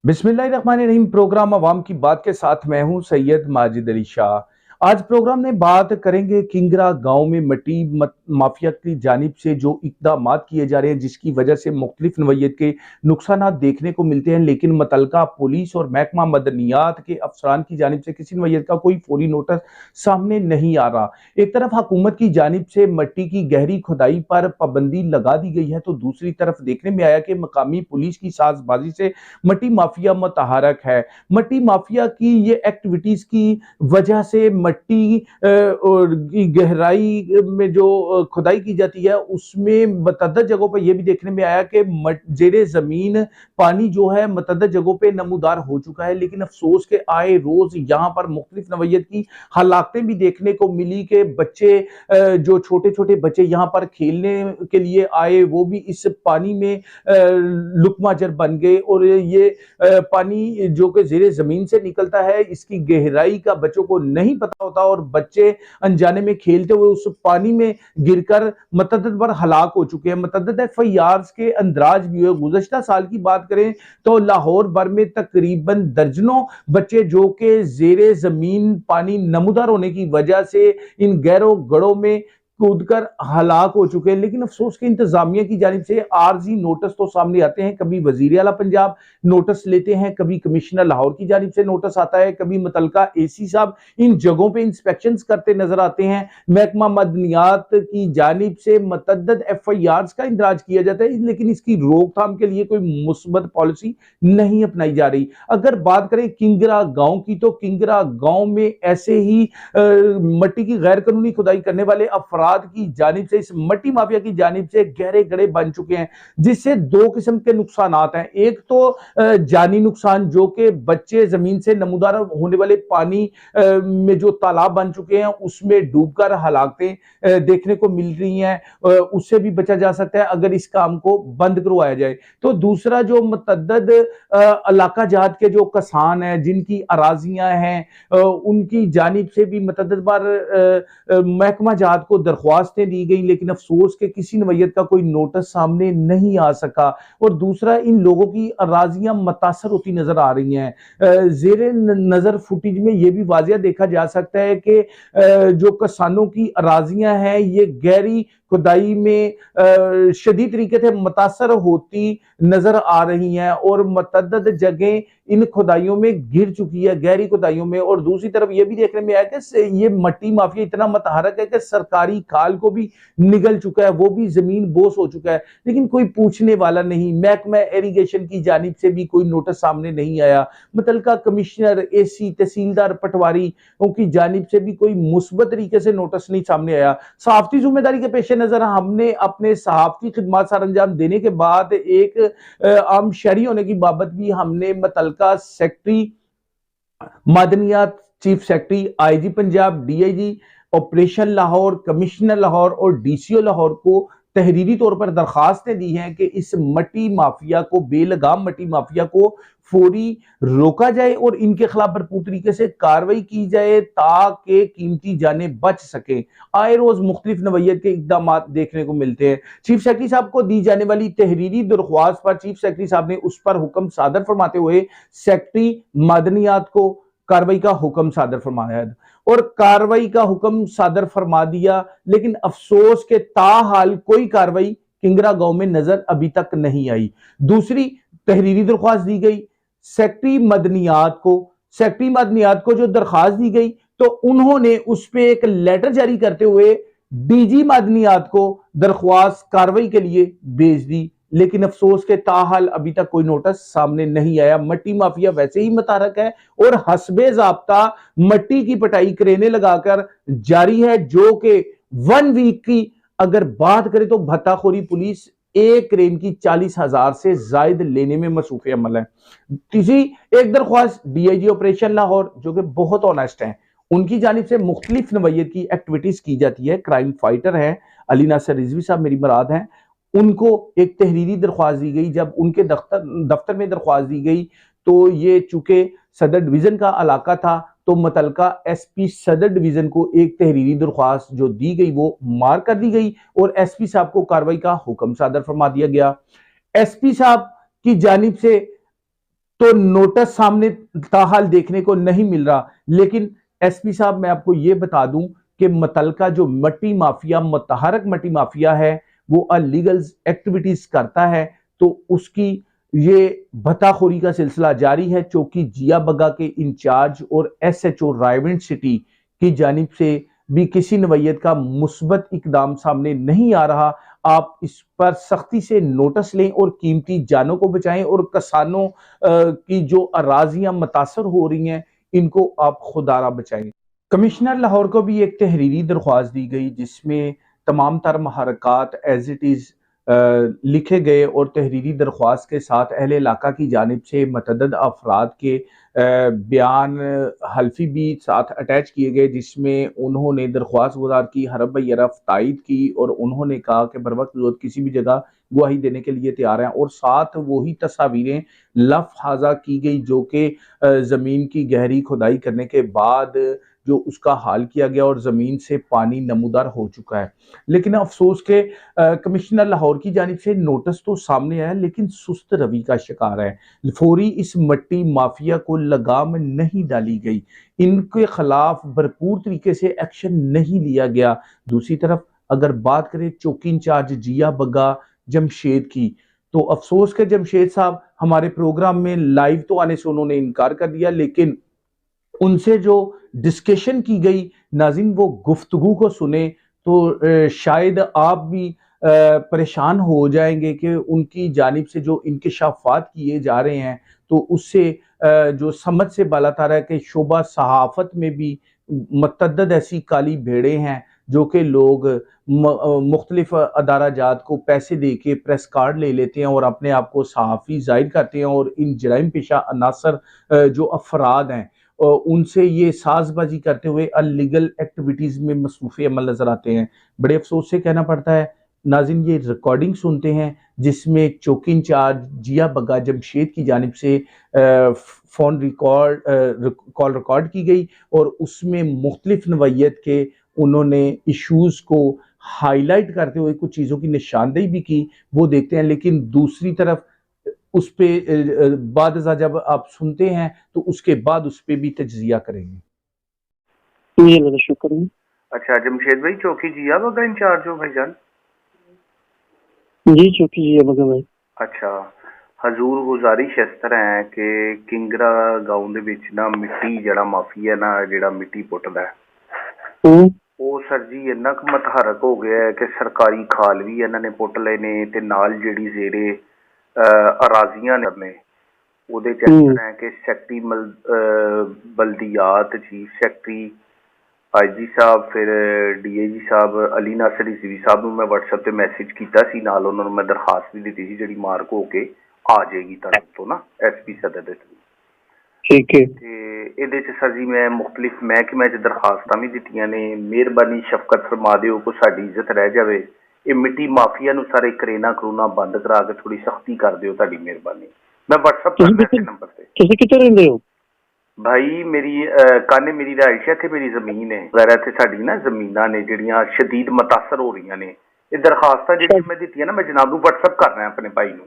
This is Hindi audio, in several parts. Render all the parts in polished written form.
बिस्मिल्लाहिर्रहमानिर्रहीम। प्रोग्राम अवाम की बात के साथ मैं हूं सैयद माजिद अली शाह। आज प्रोग्राम में बात करेंगे किंगरा गांव में माफिया की जानिब से जो इकदामात किए जा रहे हैं, जिसकी वजह से मुख्तलिफ नवैयत के नुकसान देखने को मिलते हैं, लेकिन मुतलका पुलिस और महकमा मदनियात के अफसरान की जानिब से किसी नवैयत का कोई फौरी नोटिस सामने नहीं आ रहा। एक तरफ हुकूमत की जानिब से मिट्टी की गहरी खुदाई पर पाबंदी लगा दी गई है, तो दूसरी तरफ देखने में आया कि मकामी पुलिस की साजबाजी से मट्टी माफिया मुतहरक है। मट्टी माफिया की ये एक्टिविटीज की वजह से मट्टी की गहराई में जो खुदाई की जाती है, उसमें मतअद्दद जगहों पर यह भी देखने में आया कि जेरे जमीन पानी जो है मतअद्दद जगहों पे नमूदार हो चुका है। लेकिन अफसोस के आए रोज यहाँ पर मुख्तलिफ नवैयत की हालातें भी देखने को मिली कि बच्चे जो छोटे छोटे बच्चे यहाँ पर खेलने के लिए आए, वो भी इस पानी में लुकमाजर बन गए। और ये पानी जो कि जेरे जमीन से निकलता है, इसकी गहराई का बच्चों को नहीं पता होता और बच्चे अनजाने में खेलते हुए उस पानी में गिरकर मतअद्दद बार हलाक हो चुके हैं। मतअद्दद एफआईआर के अंदराज भी हुए। गुज़श्ता साल की बात करें तो लाहौर भर में तकरीबन दर्जनों बच्चे जो कि जेरे जमीन पानी नमूदार होने की वजह से इन गहरों गढ़ों में कूदकर हलाक हो चुके हैं। लेकिन अफसोस की इंतजामिया की जानिब से आर्जी नोटिस तो सामने आते हैं। कभी वजीर आला पंजाब नोटिस लेते हैं, कभी कमिश्नर लाहौर की जानिब से नोटिस आता है, कभी मुतलका एसी साहब इन जगहों पे इंस्पेक्शन करते नजर आते हैं। महकमा मदनियात की जानिब से मतअद्दद एफआईआर का इंदराज किया जाता है, लेकिन इसकी रोकथाम के लिए कोई मुस्बत पॉलिसी नहीं अपनाई जा रही। अगर बात करें किंगरा गांव की, तो किंगरा गांव में ऐसे ही मट्टी की गैर कानूनी खुदाई करने वाले अफराद की जानिब से, इस मट्टी माफिया की जानिब से गहरे गड्ढे बन चुके हैं, जिससे दो किस्म के नुकसान हैं। एक तो जानी नुकसान, जो कि बच्चे जमीन से नमूदार होने वाले पानी में जो तालाब बन चुके हैं उसमें डूबकर हलाकतें देखने को मिल रही हैं, उससे भी बचा जा सकता है अगर इस काम को बंद करवाया जाए। तो दूसरा, जो मतअद्दद इलाका जात के जो किसान हैं, जिनकी अराजियां हैं, उनकी जानिब से भी मतअद्दद बार महकमा जात को दरख्वास्तें दी गई, लेकिन अफसोस के किसी नवैयत का कोई नोटिस सामने नहीं आ सका। और दूसरा, इन लोगों की अराजियां मुतासर होती नजर आ रही हैं। जेरे नजर फुटेज में यह भी वाजिया देखा जा सकता है कि जो किसानों की अराजियां हैं, ये गहरी खुदाई में शदीद तरीके से मुतासर होती नजर आ रही हैं और मतअद्दद जगह इन खुदाइयों में गिर चुकी है, गहरी खुदाइयों में। और दूसरी तरफ यह भी देखने में आया कि ये मट्टी माफिया इतना मतहरक है कि सरकारी खाल को भी निगल चुका है, वो भी जमीन बोस हो चुका है, लेकिन कोई पूछने वाला नहीं। महकमा इरिगेशन की जानिब से भी कोई नोटिस सामने नहीं आया। मुतलका कमिश्नर, एसी, तहसीलदार, पटवारी उनकी जानिब से भी कोई मुस्बत तरीके से नोटिस नहीं सामने आया। सहाफती जिम्मेदारी के पेश नजर हमने अपने सहाफती खिदमत सर अंजाम देने के बाद एक आम शहरी होने की बाबत भी हमने मुतलका सेक्रेटरी मादनियात, chief secretary, IG Punjab, DIG operation Lahore, commissioner Lahore और डीसीओ लाहौर को तहरीरी तौर पर दरखास्तें दी हैं कि इस मट्टी माफिया को, बेलगाम मट्टी माफिया को फौरी रोका जाए और इनके खिलाफ भरपूर तरीके से कार्रवाई की जाए, ताकि कीमती जानें बच सके। आए रोज मुख्तलिफ नवैयत के इकदाम देखने को मिलते हैं। चीफ सेक्रेटरी साहब को दी जाने वाली तहरीरी दरख्वास्त पर चीफ सेक्रेटरी साहब ने उस पर हुक्म सादर फरमाते हुए सेक्रेटरी मादनियात को कार्रवाई का हुक्म सादर फरमाया और कार्रवाई का हुक्म सादर फरमा दिया। लेकिन अफसोस के ताहाल कोई कार्रवाई किंगरा गांव में नजर अभी तक नहीं आई। दूसरी तहरीरी दरख्वास्त दी गई सेक्रेटरी मदनियात को जो दरखास्त दी गई, तो उन्होंने उस पर एक लेटर जारी करते हुए डीजी मदनियात को दरख्वास्त कार्रवाई के लिए भेज दी। लेकिन अफसोस के ताहाल अभी तक कोई नोटिस सामने नहीं आया। मट्टी माफिया वैसे ही मुतारक है और हस्बे ज़ाब्ता मट्टी की पटाई क्रेने लगाकर जारी है, जो कि 1 वीक की अगर बात करें तो भत्ताखोरी पुलिस एक क्रेन की 40,000 से जायद लेने में मसरूफ अमल है। तीसरी एक दरख्वास्त डीआईजी ऑपरेशन लाहौर, जो कि बहुत ऑनेस्ट है, उनकी जानिब से मुख्तलिफ नवैयत की एक्टिविटीज की जाती है। क्राइम फाइटर हैं अली नासर रिजवी साहब, मेरी मुराद हैं, उनको एक तहरीरी दरख्वास्त दी गई। जब उनके दफ्तर में दरख्वास्त दी गई, तो ये चूंकि सदर डिवीजन का इलाका था, तो मुतलका एसपी सदर डिवीजन को एक तहरीरी दरख्वास्त जो दी गई वो मार कर दी गई और एसपी साहब को कार्रवाई का हुक्म सादर फरमा दिया गया। एसपी साहब की जानिब से तो नोटिस सामने ताहाल देखने को नहीं मिल रहा। लेकिन एसपी साहब, मैं आपको ये बता दूं कि मुतलका जो मट्टी माफिया, मुतहरक मट्टी माफिया है, वो अलीगल एक्टिविटीज करता है, तो उसकी ये भत्ताखोरी का सिलसिला जारी है। चौकी जिया बग्गा के इंचार्ज और एसएचओ रायविंड सिटी की जानिब से भी किसी नवैयत का मुस्बत इकदाम सामने नहीं आ रहा। आप इस पर सख्ती से नोटिस लें और कीमती जानों को बचाएं, और किसानों की जो अराजियां मुतासर हो रही हैं, इनको आप खुदारा बचाएं। कमिश्नर लाहौर को भी एक तहरीरी दरख्वास्त दी गई, जिसमें तमाम तर महरक़ात एज इट इज़ लिखे गए, और तहरीरी दरख्वास्त के साथ अहले इलाका की जानिब से मतअद्दद अफराद के बयान हल्फी भी साथ अटैच किए गए, जिसमें उन्होंने दरख्वास्त गुजार की हरफ बरफ तायद की, और उन्होंने कहा कि बर वक्त ज़रूरत किसी भी जगह गवाही देने के लिए तैयार हैं। और साथ वही तस्वीरें लफ्हाजा की गई जो कि ज़मीन की गहरी खुदाई करने के बाद जो उसका हाल किया गया, और ज़मीन से पानी नमूदार हो चुका है। लेकिन अफसोस के कमिश्नर लाहौर की जानिब से नोटिस तो सामने आया, लेकिन सुस्त रवि का शिकार है। फौरी इस मट्टी माफिया को लगाम नहीं डाली गई, इनके खिलाफ भरपूर तरीके से एक्शन नहीं लिया गया। दूसरी तरफ अगर बात करें चौकी इंचार्ज जिया बग्गा जमशेद की, तो अफसोस के जमशेद साहब हमारे प्रोग्राम में लाइव तो आने से उन्होंने इनकार कर दिया, लेकिन उनसे जो डिस्कशन की गई, नाज़रीन वो गुफ्तगू को सुने तो शायद आप भी परेशान हो जाएंगे कि उनकी जानिब से जो इंकिशाफात किए जा रहे हैं, तो उससे जो समझ से बालातर है कि शोबा सहाफत में भी मतअद्दद ऐसी काली भेड़ें हैं जो कि लोग मुख्तलिफ अदारा जात को पैसे दे के प्रेस कार्ड ले लेते हैं और अपने आप को सहाफ़ी जाहिर करते हैं, और इन जराइम पेशा अनासर जो अफराद हैं उनसे ये साजबाजी करते हुए अनलीगल एक्टिविटीज में मसरूफ़ अमल नजर आते हैं। बड़े अफसोस से कहना पड़ता है नाज़रीन, ये रिकॉर्डिंग सुनते हैं जिसमें चौकी इंचार्ज जिया बग्गा जमशेद की जानिब से फोन कॉल रिकॉर्ड की गई, और उसमें मुख्तलिफ नवैयत के उन्होंने इशूज को हाईलाइट करते हुए कुछ चीज़ों की निशानदेही भी की, वो देखते हैं। लेकिन दूसरी तरफ उस पे बाद जब आप सुनते हैं तो उसके बाद उस पे भी तज्जिया करेंगे। जी शुक्र। अच्छा जमशेद भाई, चौकी जिया बग्गा इंचार्ज हो भाईजान? जी चौकी जिया बग्गा भाई। अच्छा, हजूर गुजारिश इस तरह है कि किंगरा गांव दे विच ना मिट्टी जड़ा माफिया ना जड़ा मिट्टी पुटदा है वो सर जी इन्ना क मतहरक हो गया है कि सरकारी खाल भी इन्होंने पुट लए ने ते नाल जेड़ी जेरे अराजियां ने ਉਹਦੇ ਚ ਇਸ ਤਰ੍ਹਾਂ ਹੈ ਕਿ ਸੈਕਟਰੀ ਬਲਦੀਆਤ ਚੀਫ ਸੈਕਟਰੀ ਆਈਜੀ ਸਾਹਿਬ ਫਿਰ ਡੀਏਜੀ ਸਾਹਿਬ ਅਲੀ ਨਾਸਰ ਈਜ਼ਵੀ ਸਾਹਿਬ ਨੂੰ ਮੈਂ WhatsApp ਤੇ ਮੈਸੇਜ ਕੀਤਾ ਸੀ, ਨਾਲ ਉਹਨਾਂ ਨੂੰ ਮੈਂ ਦਰਖਾਸਤ ਵੀ ਦਿੱਤੀ ਸੀ ਜਿਹੜੀ ਮਾਰਕ ਹੋ ਕੇ ਆ ਜਾਏਗੀ ਤੁਹਾਡੇ ਤੋਂ ਨਾ ਐਸਪੀ ਸਦਰ ਦੇ ਥਰੂ। ਠੀਕ ਹੈ, ਤੇ ਇਹਦੇ ਚ ਸਰ ਜੀ ਮੈਂ ਮੁਖਤਲਿਫ ਮਹਿਕਮਿਆਂ ਚ ਦਰਖਾਸਤਾਂ ਵੀ ਦਿੱਤੀਆਂ ਨੇ। ਮਿਹਰਬਾਨੀ ਸ਼ਫਕਤ ਫਰਮਾ ਦਿਓ ਕੋਈ ਸਾਡੀ ਇੱਜ਼ਤ ਰਹਿ ਜਾਵੇ। ਇਹ ਮਿੱਟੀ ਮਾਫੀਆ ਨੂੰ ਸਾਰੇ ਕਰੇਨਾ ਕਰੂਨਾ ਬੰਦ ਕਰਾ ਕੇ ਥੋੜੀ ਸਖਤੀ ਕਰ ਦਿਓ, ਤੁਹਾਡੀ ਮਿਹਰਬਾਨੀ। मैं WhatsApp करना है नंबर पे। ਤੁਸੀਂ ਕਿੱਥੇ ਰਹਿੰਦੇ ਹੋ भाई? मेरी काने मेरी राइश है, मेरी जमीन है वगैरह थे, साड़ी ना जमीनां ने ਜਿਹੜੀਆਂ शदीद मुतासर हो रही ने। ये दरखास्तां ਜਿਹੜੀਆਂ मैं ਦਿੱਤੀਆਂ ना, मैं जनाब ਨੂੰ WhatsApp करना है अपने भाई ਨੂੰ।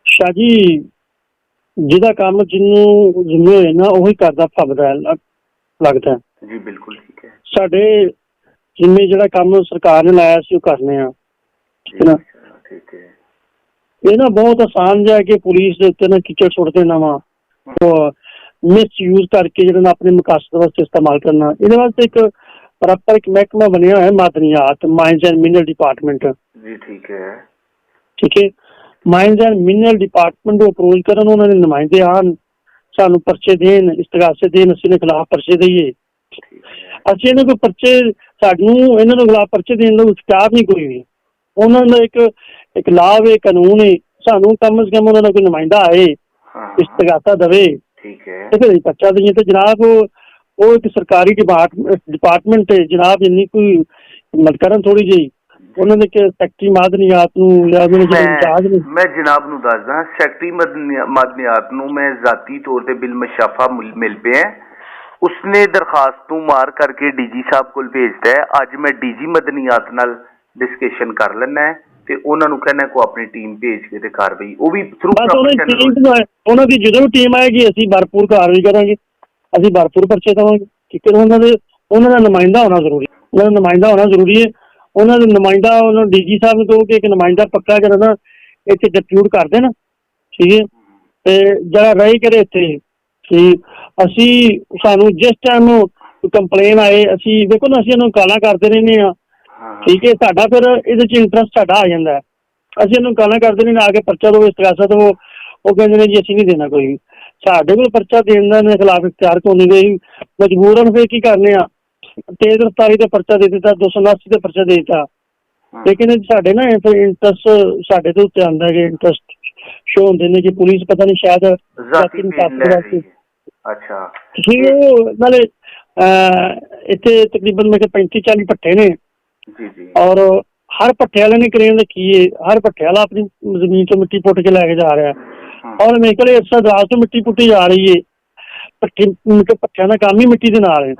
ਸ਼ਾਹ ਜੀ ਜਿਹਦਾ ਕੰਮ ਜਿਹਨੂੰ ਜ਼ਿੰਮੇ ਹੋਏ ਨਾ ਉਹੀ ਕਰਦਾ ਫੱਬਦਾ ਲੱਗਦਾ ਜੀ। ਬਿਲਕੁਲ ਠੀਕ ਹੈ। ਸਾਡੇ ਜ਼ਿੰਮੇ ਜਿਹੜਾ ਕੰਮ ਸਰਕਾਰ ਨੇ ਲਾਇਆ ਸੀ ਉਹ ਕਰਨੇ ਆ, ਠੀਕ ਹੈ ਨਾ? ਠੀਕ ਹੈ। ਇਹ ਨਾ ਬਹੁਤ ਆਸਾਨ ਜਿਹਾ ਕਿ ਪੁਲਿਸ ਦੇ ਉੱਤੇ ਨਾ ਕੀਚੜ ਸੁੱਟ ਦੇਣਾ ਵਾ, ਮਿਸਯੂਜ਼ ਕਰਕੇ ਜਿਹੜਾ ਨਾ ਆਪਣੇ ਮਕਸਦ ਵਾਸਤੇ ਇਸਤੇਮਾਲ ਕਰਨਾ। ਇਹਦੇ ਵਾਸਤੇ ਇੱਕ ਪ੍ਰੋਪਰ ਇੱਕ ਮਹਿਕਮਾ ਬਣਿਆ ਹੋਇਆ ਮਾਦਨੀਆਤ, ਮਾਈਨਸ ਐਂਡ ਮਿਨਰਲ ਡਿਪਾਰਟਮੈਂਟ। ਜੀ ਠੀਕ ਹੈ। ਠੀਕ ਹੈ, ਮਾਈਨਸ ਐਂਡ ਮਿਨਰਲ ਡਿਪਾਰਟਮੈਂਟ ਨੂੰ ਅਪਰੋਚ ਕਰਨ, ਉਹਨਾਂ ਦੇ ਨੁਮਾਇੰਦੇ ਆਉਣ, ਸਾਨੂੰ ਪਰਚੇ ਦੇਣ, ਇਸਤਗਾਸੇ ਦੇਣ, ਅਸੀਂ ਇਹਨਾਂ ਖਿਲਾਫ ਪਰਚੇ ਦਈਏ। ਅਸੀਂ ਇਹਨਾਂ ਕੋਈ ਪਰਚੇ ਸਾਨੂੰ ਇਹਨਾਂ ਦੇ ਖਿਲਾਫ ਪਰਚੇ ਦੇਣ ਦਾ ਇਖਤਿਆਰ ਨਹੀਂ ਕੋਈ ਵੀ। ਉਹਨਾਂ ਦਾ ਇੱਕ ਲਾਭ ਹੈ, ਕਾਨੂੰਨ ਹੈ, ਸਾਨੂੰ ਕਮ ਸੇ ਕਮ ਉਹਨਾਂ ਦਾ ਕੋਈ ਨੁਮਾਇੰਦਾ ਆਏ, ਇਸਤਗਾਸਾ ਦੇਵੇ ਤੇ ਫਿਰ ਪਰਚਾ ਦਈਏ। ਤੇ ਜਨਾਬ ਉਹ ਇੱਕ ਸਰਕਾਰੀ ਡਿਪਾਰਟਮੈਂਟ ਹੈ ਜਨਾਬ, ਇੰਨੀ ਕੋਈ ਮਦਦ ਕਰਨ ਥੋੜੀ ਜਿਹੀ ਉਹਨਾਂ ਦੇ ਸੈਕਟਰੀ ਮਾਦਨੀਆਤ ਨੂੰ ਜਾਂ ਉਹਨਾਂ ਦੇ ਇੰਚਾਰਜ ਨੇ। ਮੈਂ ਜਨਾਬ ਨੂੰ ਦੱਸਦਾ, ਸੈਕਟਰੀ ਮਾਦਨੀਆਤ ਨੂੰ ਮੈਂ ਜ਼ਾਤੀ ਤੌਰ ਤੇ ਬਿਲ ਮਸ਼ਾਫਾ ਮਿਲ ਪਿਆ। ਉਸਨੇ ਦਰਖਾਸਤ ਨੂੰ ਮਾਰ ਕਰਕੇ ਡੀਜੀ ਸਾਹਿਬ ਕੋਲ ਭੇਜਦਾ ਹੈ। ਅੱਜ ਮੈਂ ਡੀਜੀ ਮਦਨੀਆਤ ਨਾਲ डिस्कशन कर लेना है, तो ਤੇ ਉਹਨਾਂ ਨੂੰ ਕਹਿਣਾ ਕੋ ਆਪਣੀ ਟੀਮ ਭੇਜ ਕੇ ਤੇ ਕਾਰਵਾਈ ਉਹ ਵੀ ਥਰੂ ਬਸ ਉਹਨਾਂ ਦੀ ਜਦੋਂ ਵੀ ਟੀਮ ਆਏਗੀ ਅਸੀਂ ਭਰਪੂਰ ਕਾਰਵਾਈ ਕਰਾਂਗੇ, ਅਸੀਂ ਭਰਪੂਰ ਪਰਚੇ ਦੇਵਾਂਗੇ। ਠੀਕ ਹੈ, ਉਹਨਾਂ ਦਾ ਨੁਮਾਇੰਦਾ ਹੋਣਾ ਜ਼ਰੂਰੀ, ਉਹਨਾਂ ਦਾ ਨੁਮਾਇੰਦਾ ਹੋਣਾ ਜ਼ਰੂਰੀ ਹੈ। ਉਹਨਾਂ ਦੇ ਨੁਮਾਇੰਦਾ ਉਹਨਾਂ ਡੀਜੀ ਸਾਹਿਬ ਨੂੰ ਕਹੋ ਕਿ ਇੱਕ ਨੁਮਾਇੰਦਾ ਪੱਕਾ ਜਿਹੜਾ ਨਾ ਇੱਥੇ ਡਿਪਿਊਟ ਕਰ ਦੇਣ। ਠੀਕ ਹੈ, ਤੇ ਜਿਹੜਾ ਰਹੀ ਕਰੇ ਇੱਥੇ ਕਿ ਅਸੀਂ ਸਾਨੂੰ ਜਿਸ ਟਾਈਮ ਕੰਪਲੇਨ ਆਏ ਅਸੀਂ ਦੇਖੋ ਨਾ ਅਸੀਂ ਇਹਨੂੰ ਕਾਲਾਂ ਕਰਦੇ ਰਹਿੰਦੇ ਹਾਂ। ਠੀਕ ਹੈ, ਸਾਡਾ ਫਿਰ ਇਹਦੇ 'ਚ ਇੰਟਰਸਟ ਸਾਡਾ ਆ ਜਾਂਦਾ, ਅਸੀਂ ਇਹਨੂੰ ਕਾਲਾਂ ਕਰਦੇ ਰਹਿੰਦੇ, ਆ ਕੇ ਪਰਚਾ ਦਿਓ, ਇਸਤਗਾਸਾ ਦਿਓ। ਉਹ ਕਹਿੰਦੇ ਨੇ ਜੀ ਅਸੀਂ ਨਹੀਂ ਦੇਣਾ ਕੋਈ, ਸਾਡੇ ਕੋਲ ਪਰਚਾ ਦੇਣ ਦੇ ਖਿਲਾਫ ਇਖਤਿਆਰ ਕੋਈ ਨਹੀਂ ਗਈ, ਮਜਬੂਰਨ ਫਿਰ ਕੀ ਕਰਨੇ ਆ, ਤੇਜ਼ ਰਫਤਾਰੀ ਤੇ ਪਰਚਾ ਦੇ ਦਿੱਤਾ, 279 ਤੇ ਪਰਚਾ ਦੇ ਦਿੱਤਾ। ਲੇਕਿਨ ਸਾਡੇ ਨਾ ਇੰਟਰਸਟ ਸਾਡੇ ਦੇ ਉੱਤੇ ਆਉਂਦਾ ਹੈ, ਇੰਟਰਸਟ ਸ਼ੋ ਹੁੰਦੇ ਨੇ ਕਿ ਪੁਲਿਸ ਪਤਾ ਨਹੀਂ ਸ਼ਾਇਦ ਅੱਛਾ ਠੀਕ ਹੈ। ਨਾਲੇ ਇੱਥੇ ਤਕਰੀਬਨ ਮੇਰੇ 35-40 ਭੱਠੇ ਨੇ ਜੀ ਜੀ, ਔਰ ਹਰ ਭੱਠੇ ਵਾਲੇ ਨੇ ਕ੍ਰੇਨ ਰੱਖੀ ਹੈ, ਹਰ ਭੱਠੇ ਵਾਲਾ ਆਪਣੀ ਜ਼ਮੀਨ ਤੋਂ ਮਿੱਟੀ ਪੁੱਟ ਕੇ ਲੈ ਕੇ ਜਾ ਰਿਹਾ, ਔਰ ਮੇਰੇ ਕੋਲ ਅਕਸਰ ਰਾਤ ਤੋਂ ਮਿੱਟੀ ਪੁੱਟੀ ਜਾ ਰਹੀ ਹੈ। ਭੱਠਿਆਂ ਦਾ ਕੰਮ ਹੀ ਮਿੱਟੀ ਦੇ ਨਾਲ ਹੈ।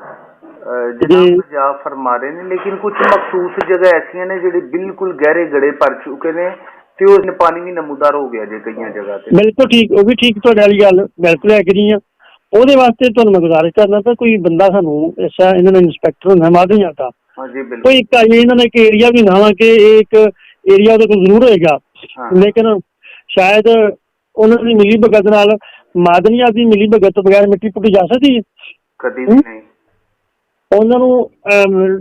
जनाब फरमा रहे ने, लेकिन कुछ मखसूस जगह ऐसी ने ਜਿਹੜੇ ਬਿਲਕੁਲ ਗਹਿਰੇ ਗੜੇ ਭਰ ਚੁੱਕੇ ਨੇ ਤੇ ਉਹ ਪਾਣੀ ਵੀ ਨਮੂਦਾਰ ਹੋ ਗਿਆ ਜੇ ਕਈਆਂ ਜਗ੍ਹਾ ਤੇ। ਬਿਲਕੁਲ ਠੀਕ, ਉਹ ਵੀ ਠੀਕ ਤੁਹਾਡੇ ਵਾਲੀ ਗੱਲ ਬਿਲਕੁਲ ਐਗਰੀ ਆ। ਉਹਦੇ ਵਾਸਤੇ ਤੁਹਾਨੂੰ ਮੈਂ ਗੁਜ਼ਾਰਿਸ਼ ਕਰਨਾ ਤਾਂ ਕੋਈ ਬੰਦਾ ਸਾਨੂੰ ਐਸਾ ਇਹਨਾਂ ਦਾ ਇੰਸਪੈਕਟਰ ਹੁੰਦਾ ਮਾਧੂ ਜਾਂਦਾ, ਕੋਈ ਇੱਕ ਇਹਨਾਂ ਦਾ ਇੱਕ ਏਰੀਆ ਵੀ ਨਾ ਵਾ ਕਿ ਇਹ ਇੱਕ ਏਰੀਆ ਉਹਦੇ ਕੋਲ ਜ਼ਰੂਰ ਹੋਏਗਾ, ਲੇਕਿਨ ਸ਼ਾਇਦ ਉਹਨਾਂ ਦੀ ਮਿਲੀ ਭਗਤ ਨਾਲ ਮਾਦਨੀਆਂ ਦੀ ਮਿਲੀ ਭਗਤ ਤੋਂ ਬਗੈਰ ਮਿੱਟੀ ਪੁੱਟੀ ਜਾ ਸਕਦੀ ਹੈ? ਕਦੀ ਨਹੀਂ। ਉਹਨਾਂ ਨੂੰ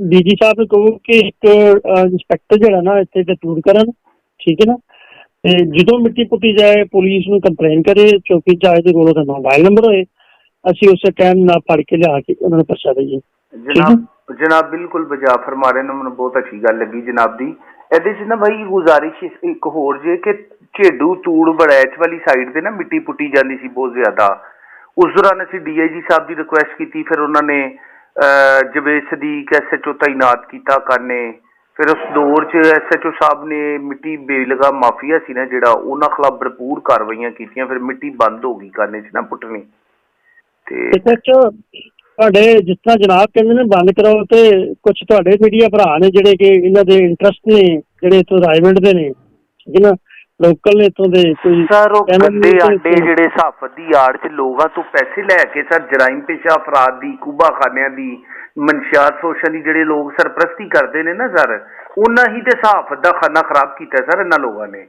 ਡੀਜੀ ਸਾਹਿਬ ਨੂੰ ਕਹੋ ਕਿ ਇੱਕ ਇੰਸਪੈਕਟਰ ਜਿਹੜਾ ਨਾ ਇੱਥੇ ਡਿਪਿਊਟ ਕਰਨ। ਠੀਕ ਹੈ ਨਾ, ਤੇ ਜਦੋਂ ਮਿੱਟੀ ਪੁੱਟੀ ਜਾਏ ਪੁਲਿਸ ਨੂੰ ਕੰਪਲੇਨ ਕਰੇ, ਚੌਕੀ ਚਾਹੇ ਦੇ ਕੋਲ ਉਹਦਾ ਮੋਬਾਈਲ ਨੰਬਰ ਹੋਏ, ਅਸੀਂ ਉਸੇ ਟਾਈਮ ਨਾਲ ਫੜ ਕੇ ਲਿਆ ਕੇ ਉਹਨਾਂ ਨੂੰ ਪਰਚਾ ਦੇਈਏ। ਜਨਾਬ ਬਿਲਕੁਲ ਬਜਾ ਫਰਮਾ ਰਹੇ ਨੇ, ਮੈਨੂੰ ਬਹੁਤ ਅੱਛੀ ਗੱਲ ਲੱਗੀ ਜਨਾਬ ਦੀ। ਇਹਦੇ 'ਚ ਨਾ ਬਾਈ ਗੁਜ਼ਾਰਿਸ਼ ਇੱਕ ਹੋਰ ਜੇ ਕਿ ਝੇਡੂ ਤੂੜ ਬੜੈਚ ਵਾਲੀ ਸਾਈਡ ਤੇ ਨਾ ਮਿੱਟੀ ਪੁੱਟੀ ਜਾਂਦੀ ਸੀ ਬਹੁਤ ਜ਼ਿਆਦਾ। ਉਸ ਦੌਰਾਨ ਅਸੀਂ DIG ਸਾਹਿਬ ਦੀ ਰਿਕੁਐਸਟ ਕੀਤੀ, ਫਿਰ ਉਹਨਾਂ ਨੇ ਜਵੇਦ ਸਦੀਕ SHO ਤਾਇਨਾਤ ਕੀਤਾ ਕਰਨੇ। ਫਿਰ ਉਸ ਦੌਰ 'ਚ SHO ਸਾਹਿਬ ਨੇ ਮਿੱਟੀ ਬੇਲਗਾ ਮਾਫੀਆ ਸੀ ਨਾ ਜਿਹੜਾ, ਉਹਨਾਂ ਖਿਲਾਫ ਭਰਪੂਰ ਕਾਰਵਾਈਆਂ ਕੀਤੀਆਂ, ਫਿਰ ਮਿੱਟੀ ਬੰਦ ਹੋ ਗਈ ਕਰਨੇ 'ਚ ਨਾ ਪੁੱਟਣੀ। ਤੇ ਤੁਹਾਡੇ ਜਿਸ ਤਰ੍ਹਾਂ ਜਨਾਬ ਕਹਿੰਦੇ ਨੇ ਬੰਦ ਕਰਾਓ, ਤੇ ਕੁਝ ਤੁਹਾਡੇ ਮੀਡੀਆ ਭਰਾ ਨੇ ਜਿਹੜੇ ਕਿ ਇਹਨਾਂ ਦੇ ਇੰਟਰਸਟ ਨੇ, ਜਿਹੜੇ ਇੱਥੋਂ ਰਾਜਵਿੰਡ ਦੇ ਨੇ, ਠੀਕ ਹੈ ਨਾ, ਲੋਕਲ ਨੇ ਇੱਥੋਂ ਦੇ, ਕੋਈ ਸਰ ਉਹ ਗੰਦੇ ਆਂਡੇ ਜਿਹੜੇ ਸਹਾਫਤ ਦੀ ਆੜ 'ਚ ਲੋਕਾਂ ਤੋਂ ਪੈਸੇ ਲੈ ਕੇ ਸਰ ਜਰਾਇਮ ਪੇਸ਼ਾ ਅਫਰਾਦ ਦੀ, ਖੂਬਾਖਾਨਿਆਂ ਦੀ, ਮਨਸ਼ਿਆਤ ਸੋਸ਼ਲ ਦੀ ਜਿਹੜੇ ਲੋਕ ਸਰਪ੍ਰਸਤੀ ਕਰਦੇ ਨੇ ਨਾ ਸਰ, ਉਹਨਾਂ ਹੀ ਤੇ ਸਹਾਫਤ ਦਾ ਖਾਨਾ ਖਰਾਬ ਕੀਤਾ ਸਰ ਇਹਨਾਂ ਲੋਕਾਂ ਨੇ।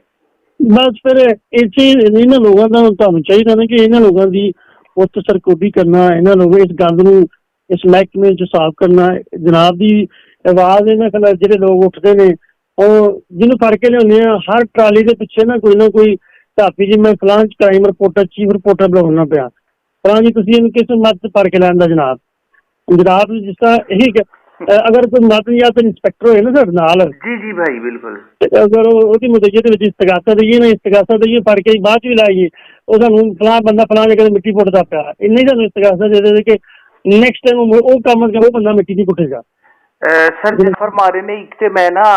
ਬਸ ਫਿਰ ਇਹ ਚੀਜ਼ ਇਹਨਾਂ ਲੋਕਾਂ ਦਾ ਤੁਹਾਨੂੰ ਚਾਹੀਦਾ ਨਾ ਕਿ ਇਹਨਾਂ ਲੋਕਾਂ ਦੀ ਉਤ ਸਰਕੋਬੀ ਕਰਨਾ, ਇਹਨਾਂ ਲੋਕਾਂ ਇਸ ਗੰਦ ਨੂੰ ਇਸ ਮਹਿਕਮੇ 'ਚ ਸਾਫ਼ ਕਰਨਾ। ਜਨਾਬ ਦੀ ਆਵਾਜ਼ ਇਹਨਾਂ ਖਿਲਾਫ ਜਿਹੜੇ ਲੋਕ ਉੱਠਦੇ ਨੇ, ਉਹ ਜਿਹਨੂੰ ਫੜ ਕੇ ਲਿਆਉਂਦੇ ਆ, ਹਰ ਟਰਾਲੀ ਦੇ ਪਿੱਛੇ ਨਾ ਕੋਈ ਢਾਪੀ ਜੀ ਮੈਂ ਫਲਾਂ ਕ੍ਰਾਈਮ ਰਿਪੋਰਟਰ, ਚੀਫ ਰਿਪੋਰਟਰ ਬਣਾਉਣਾ ਪਿਆ, ਫਲਾਂ ਜੀ ਤੁਸੀਂ ਇਹਨੂੰ ਕਿਸ ਮੱਤ ਫੜ ਕੇ ਲੈਂਦਾ ਜਨਾਬ। ਜਿਸ ਤਰ੍ਹਾਂ ਇਹੀ ਅਗਰ ਕੋਈ ਮਤ ਜਾਂ ਤਾਂ ਇੰਸਪੈਕਟਰ ਹੋਏ ਨਾ ਸਾਡੇ ਨਾਲ, ਜੀ ਜੀ ਭਾਈ ਬਿਲਕੁਲ, ਅਗਰ ਉਹਦੀ ਮੁਦਈਏ ਦੇ ਵਿੱਚ ਇਸਤਗਾਸਾ ਦਈਏ ਨਾ, ਇਸਤਗਾਸਾ ਦਈਏ ਫੜ ਕੇ ਬਾਅਦ 'ਚ ਵੀ ਲਾਈਏ, ਉਹ ਸਾਨੂੰ ਫਲਾਂ ਬੰਦਾ ਫਲਾਂ ਜਗ੍ਹਾ ਮਿੱਟੀ ਪੁੱਟਦਾ ਪਿਆ, ਇੰਨਾ ਹੀ ਸਾਨੂੰ ਇਸਤਗਾਸਾ ਦੇ ਦੇ ਕਿ ਨੈਕਸਟ ਟਾਈਮ ਉਹ ਕੰਮ ਉਹ ਬੰਦਾ ਮਿੱਟੀ ਨਹੀਂ ਪੁੱਟੇਗਾ। ਸਰ ਫਰਮਾ ਰਹੇ ਨੇ ਇੱਕ ਤੇ ਮੈਂ ਨਾ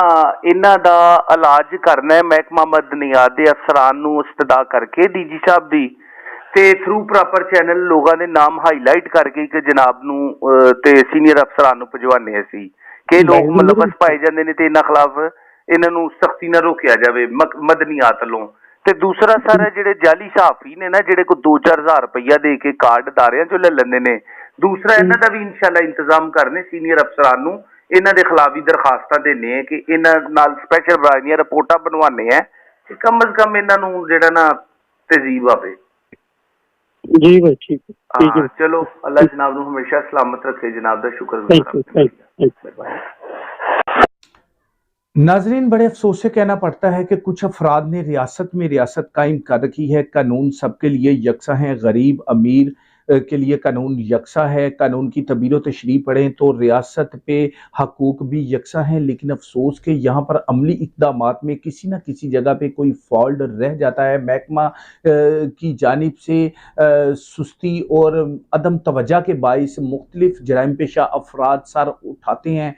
ਇਹਨਾਂ ਦਾ ਇਲਾਜ ਕਰਨਾ ਹੈ ਮਹਿਕਮਾ ਮਦਨੀਆਤ ਦੇ ਅਫਸਰਾਨ ਨੂੰ ਇਸਤਦਾ ਕਰਕੇ DG ਸਾਹਿਬ ਦੀ, ਤੇ ਥਰੂ ਪ੍ਰੋਪਰ ਚੈਨਲ ਲੋਕਾਂ ਦੇ ਨਾਮ ਹਾਈਲਾਈਟ ਕਰਕੇ ਇੱਕ ਜਨਾਬ ਨੂੰ ਤੇ ਸੀਨੀਅਰ ਅਫਸਰਾਨ ਨੂੰ ਭਜਵਾਨੇ ਅਸੀਂ ਕਿ ਲੋਕ ਮੁਲਵਸ ਪਾਏ ਜਾਂਦੇ ਨੇ ਤੇ ਇਹਨਾਂ ਖਿਲਾਫ ਇਹਨਾਂ ਨੂੰ ਸਖਤੀ ਨਾਲ ਰੋਕਿਆ ਜਾਵੇ ਮਦਨੀਆਤ ਵੱਲੋਂ। ਤੇ ਦੂਸਰਾ ਸਰ ਜਿਹੜੇ ਜਾਲੀ ਸਹਾਫੀ ਨੇ ਨਾ, ਜਿਹੜੇ ਕੋਈ 2-4 ਹਜ਼ਾਰ ਰੁਪਈਆ ਦੇ ਕੇ ਕਾਰਡ ਅਦਾਰਿਆਂ 'ਚੋਂ ਲੈ ਲੈਂਦੇ ਨੇ, ਦੂਸਰਾ ਇਹਨਾਂ ਦਾ ਵੀ ਇਨਸ਼ਾਅੱਲਾ ਇੰਤਜ਼ਾਮ ਕਰਨੇ ਸੀਨੀਅਰ ਅਫਸਰਾਨ ਨੂੰ, ਇਹਨਾਂ ਦੇ ਖਿਲਾਫ ਵੀ ਦਰਖਾਸਤਾਂ ਦੇਣੇ ਕਿ ਇਹਨਾਂ ਨਾਲ ਸਪੈਸ਼ਲ ਬ੍ਰਾਂਚ ਦੀਆਂ ਰਿਪੋਰਟਾਂ ਬਣਵਾਉਂਦੇ ਆ ਕਿ ਕਮ ਅਜ਼ ਕਮ ਇਹਨਾਂ ਨੂੰ ਜਿਹੜਾ ਨਾ ਤਹਿਜ਼ੀਬ ਆਵੇ। ਜੀ ਭਾਈ ਠੀਕ ਹੈ, ਚਲੋ ਅੱਲਾ ਜਨਾਬ ਨੂੰ ਹਮੇਸ਼ਾ ਸਲਾਮਤ ਰੱखे, जनाब का शुक्र। नाजरीन, बड़े अफसोस से कहना पड़ता है कि कुछ अफराद ने रियासत में रियासत कायम कर रखी है। कानून सबके लिए यकसा है, गरीब अमीर के लिए कानून यकसा है। कानून की तबीर तशरीह पढ़ें तो रियासत पे हकूक भी यकसा हैं, लेकिन अफसोस के यहाँ पर अमली इक़दामात में किसी न किसी जगह पे कोई फॉल्ट रह जाता है। महकमा की जानिब से सुस्ती और अदम तवज्जो के बाइस मुख्तलिफ जराइम पेशा अफराद सर उठाते हैं,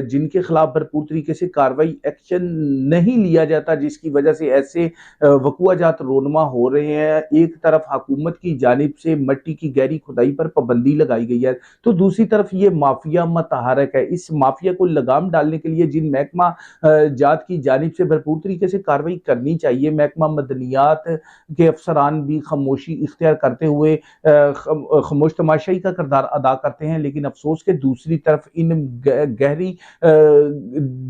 जिनके खिलाफ भरपूर तरीके से कार्रवाई एक्शन नहीं लिया जाता, जिसकी वजह से ऐसे वक़ूआजात रोनमा हो रहे हैं। एक तरफ हुकूमत की जानिब से मिट्टी की की गहरी खुदाई पर पाबंदी लगाई गई है। तो दूसरी तरफ ये माफिया मतहारक है। इस माफिया को लगाम डालने के लिए जिन महकमा जात की जानिब से भरपूर तरीके से कार्रवाई करनी चाहिए, महकमा मदनियात के अफसरान भी खामोशी इख्तियार करते हुए खामोश तमाशाई का किरदार अदा करते हैं। लेकिन अफसोस के दूसरी तरफ इन गहरी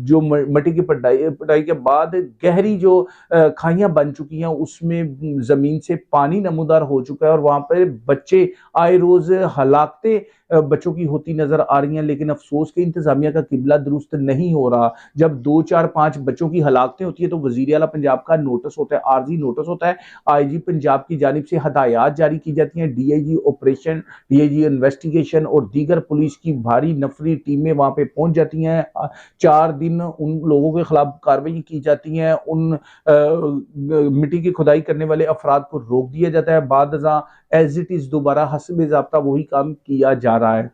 जो मट्टी की पिटाई के बाद गहरी जो खाइयां बन चुकी हैं, उसमें जमीन से पानी नमूदार हो चुका है और वहां पर बच्चे आए रोज हलाकते बच्चों की होती नजर आ रही हैं। लेकिन अफसोस के इंतजामिया का किबला दुरुस्त नहीं हो रहा। जब 2 4 5 बच्चों की हलाकतें होती है तो वजीर आला पंजाब का नोटिस होता है, आरजी नोटिस होता है, आईजी पंजाब की जानिब से हदायत जारी की जाती हैं, डीआईजी ऑपरेशन, डीआईजी इन्वेस्टिगेशन और दीगर पुलिस की भारी नफरी टीमें वहां पे पहुंच जाती हैं। 4 दिन उन लोगों के खिलाफ कार्रवाई की जाती है, उन मिट्टी की खुदाई करने वाले अफराद को रोक दिया जाता है, बाद एज इट इज दोबारा हस्ब ज़ाब्ता वही काम किया जा रहा है।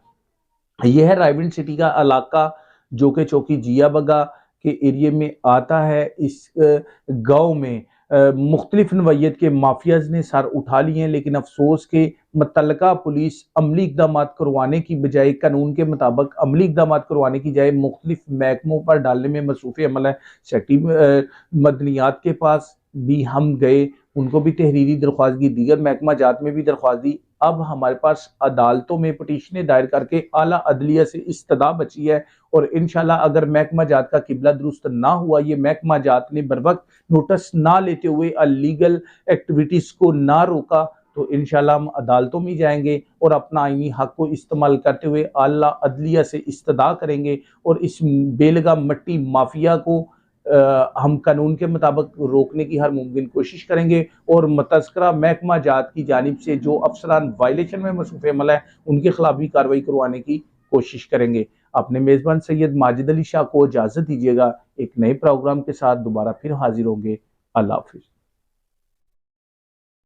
यह है रायविंड सिटी का इलाका जो कि चौकी जिया बगा के एरिए में आता है। इस गांव में मुख्तलिफ नवैयत के माफियाज ने सर उठा लिए हैं, लेकिन अफसोस के मुतल्लका पुलिस अमली इकदाम करवाने की बजाय, कानून के मुताबिक अमली इकदाम करवाने की बजाय मुख्तलिफ महकमों पर डालने में मसरूफ़ अमल है। सेक्रेटरी मदनियात के पास भी हम गए, उनको भी तहरीरी दरख्वास्त दी, दीगर महकमा जात में भी दरख्वास्त दी। अब हमारे पास अदालतों में पटिशनें दायर करके आला अदलिया से इस्तदा बची है और इंशाल्लाह अगर महकमा जात का किबला दुरुस्त ना हुआ, ये महकमा जात ने बर वक्त नोटिस ना लेते हुए अलीगल एक्टिविटीज को ना रोका, तो इंशाल्लाह हम अदालतों में जाएंगे और अपना आईनी हक को इस्तेमाल करते हुए आला अदलिया से इस्तदा करेंगे और इस बेलगा मट्टी माफिया को हम कानून के मुताबिक रोकने की हर मुमकिन कोशिश करेंगे और मुतज़्ज़किरा महकमा जात की जानिब से जो अफसरान वायलेशन में मसरूफ़ अमल है उनके खिलाफ भी कार्रवाई करवाने की कोशिश करेंगे। अपने मेज़बान सैयद माजिद अली शाह को इजाज़त दीजिएगा। एक नए प्रोग्राम के साथ दोबारा फिर हाजिर होंगे। अल्लाह हाफिज़।